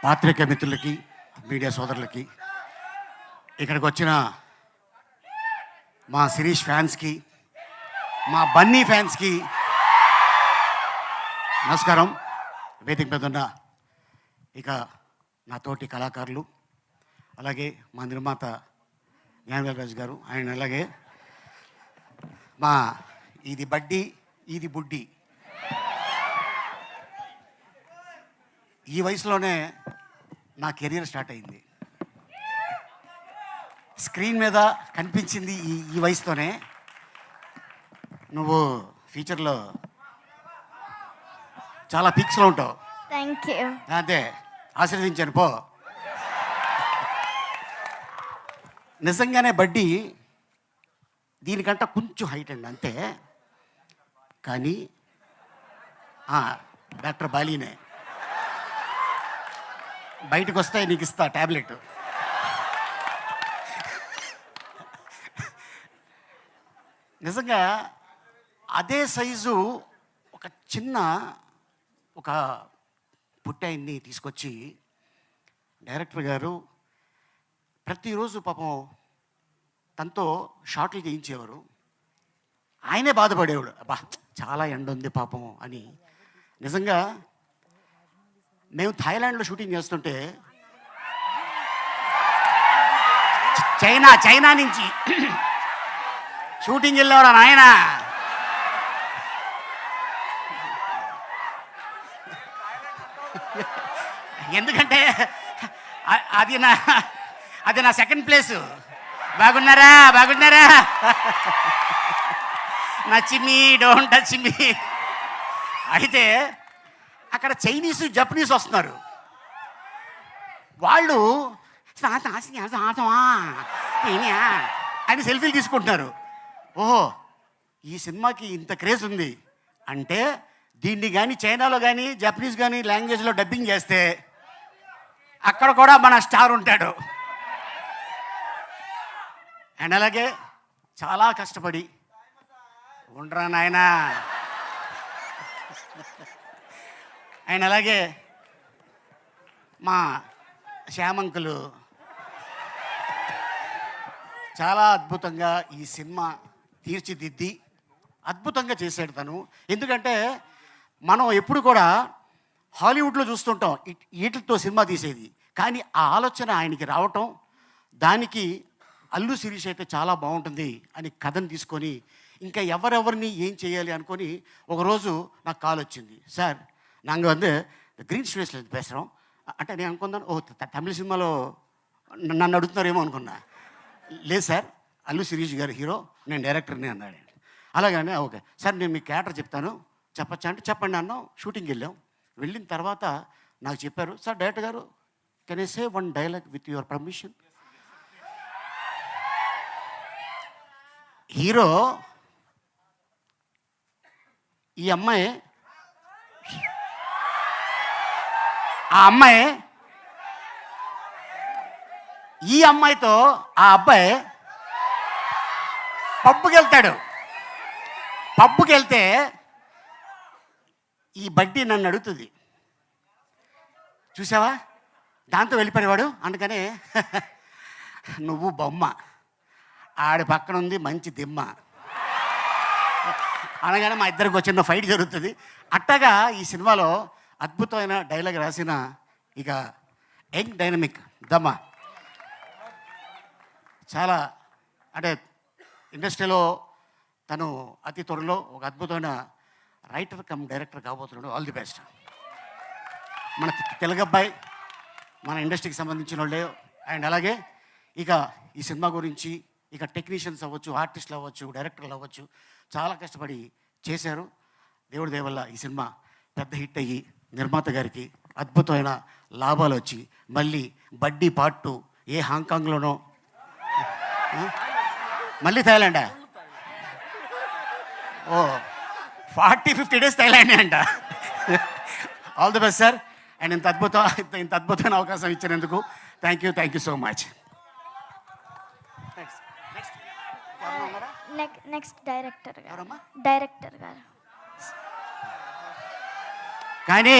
పాత్రికేయ మిత్రులకి, మీడియా సోదరులకి, ఇక్కడికి వచ్చిన మా శిరీష్ ఫ్యాన్స్కి, మా బన్నీ ఫ్యాన్స్కి నమస్కారం. వేదిక మీద ఉన్న ఇక నా తోటి కళాకారులు, అలాగే మా నిర్మాత జ్ఞానవేల్ గారు, ఆయన అలాగే మా ఇది బడ్డీ ఇది బుడ్డి, ఈ వయసులోనే నా కెరీర్ స్టార్ట్ అయింది. స్క్రీన్ మీద కనిపించింది ఈ వయసుతోనే. నువ్వు ఫ్యూచర్లో చాలా పీక్స్లో ఉంటావు. Thank you. అదే ఆశీర్వదించాను పో. నిజంగానే బడ్డీ దీనికంటే కొంచెం హైట్ అండి అంతే, కానీ డాక్టర్ బాలీనే బయటకు వస్తాయి, నీకు ఇస్తా ట్యాబ్లెట్. నిజంగా అదే సైజు ఒక చిన్న ఒక పుట్టాయిని తీసుకొచ్చి డైరెక్టర్ గారు ప్రతిరోజు పాపం తనతో షార్ట్లు చేయించేవారు. ఆయనే బాధపడేవాడు, అబ్బా చాలా ఎండ ఉంది పాపం అని. నిజంగా మేము థాయిలాండ్లో షూటింగ్ చేస్తుంటే చైనా నుంచి షూటింగ్ వెళ్ళేవాడు నాయన. ఎందుకంటే అది నా సెకండ్ ప్లేసు. బాగున్నారా నచ్చిమి డోంట్ టచ్ మీ. అయితే అక్కడ చైనీస్ జపనీస్ వస్తున్నారు. వాళ్ళు అని సెల్ఫీలు తీసుకుంటున్నారు. ఓహో, ఈ సినిమాకి ఇంత క్రేజ్ ఉంది అంటే దీన్ని కానీ చైనాలో కానీ జపనీస్ కానీ లాంగ్వేజ్లో డబ్బింగ్ చేస్తే అక్కడ కూడా మన స్టార్ ఉంటాడు. అండ్ అలాగే చాలా కష్టపడి ఉండరా నాయనా. అండ్ అలాగే మా శ్యామంకులు చాలా అద్భుతంగా ఈ సినిమా తీర్చిదిద్ది అద్భుతంగా చేశాడు తను. ఎందుకంటే మనం ఎప్పుడు కూడా హాలీవుడ్లో చూస్తుంటాం వీటితో సినిమా తీసేది, కానీ ఆ ఆలోచన ఆయనకి రావటం, దానికి అల్లు శిరీష్ అయితే చాలా బాగుంటుంది అని కథను తీసుకొని ఇంకా ఎవరెవరిని ఏం చేయాలి అనుకొని ఒకరోజు నాకు కాల్ వచ్చింది. సార్ நாங்கள் வந்து గ్రీన్ స్టూడియోస్లో பேசுகிறோம் అంటే నేను అనుకున్నాను, ఓ తమిళ సినిమాలో నన్ను అడుగుతున్నారేమో అనుకున్నా. లేదు సార్, అల్లు శిరీష్ గారు హీరో, నేను డైరెక్టర్ని అన్నాడు. అలాగనే ఓకే సార్, నేను మీ క్యారెక్టర్ చెప్తాను చెప్పచ్చా అంటే చెప్పండి అన్నాం. షూటింగ్కి వెళ్ళిన తర్వాత నాకు చెప్పారు, సార్ డైరెక్టర్ గారు can I say one dialogue with your permission. Hero ఈ అమ్మాయి, ఆ అమ్మాయి ఈ అమ్మాయితో ఆ అబ్బాయి పబ్బుకి వెళ్తాడు. పబ్బుకి వెళ్తే ఈ బడ్డీ నన్ను అడుగుతుంది, చూసావా దాంతో వెళ్ళిపోయేవాడు. అందుకనే నువ్వు బొమ్మ, ఆడి పక్కన ఉంది మంచి దిమ్మ అనగానే మా ఇద్దరికి వచ్చిన ఫైట్ జరుగుతుంది. అట్టగా ఈ సినిమాలో అద్భుతమైన డైలాగ్ రాసిన ఇక యంగ్ డైనమిక్ దమ్మ, చాలా అంటే ఇండస్ట్రీలో తను అతి త్వరలో ఒక అద్భుతమైన రైటర్ కమ్ డైరెక్టర్ కాబోతున్నాడు. All the best. మన తెలుగు అబ్బాయి, మన ఇండస్ట్రీకి సంబంధించిన వాళ్ళే. అండ్ అలాగే ఇక ఈ సినిమా గురించి ఇక టెక్నీషియన్స్ అవ్వచ్చు, ఆర్టిస్టులు అవ్వచ్చు, డైరెక్టర్లు అవ్వచ్చు, చాలా కష్టపడి చేశారు. దేవుడి దయ వల్ల ఈ సినిమా పెద్ద హిట్ అయ్యి నిర్మాత గారికి అద్భుతమైన లాభాలు వచ్చి మళ్ళీ బడ్డీ పార్ట్ 2 ఏ హాంకాంగ్లోనో, మళ్ళీ థాయిలాండా, ఓ 40-50 డేస్ థాయిలాండే అంట. All the best sir. And ఇంత అద్భుతమైన అవకాశం ఇచ్చినందుకు thank you so much. Next director గారు కానీ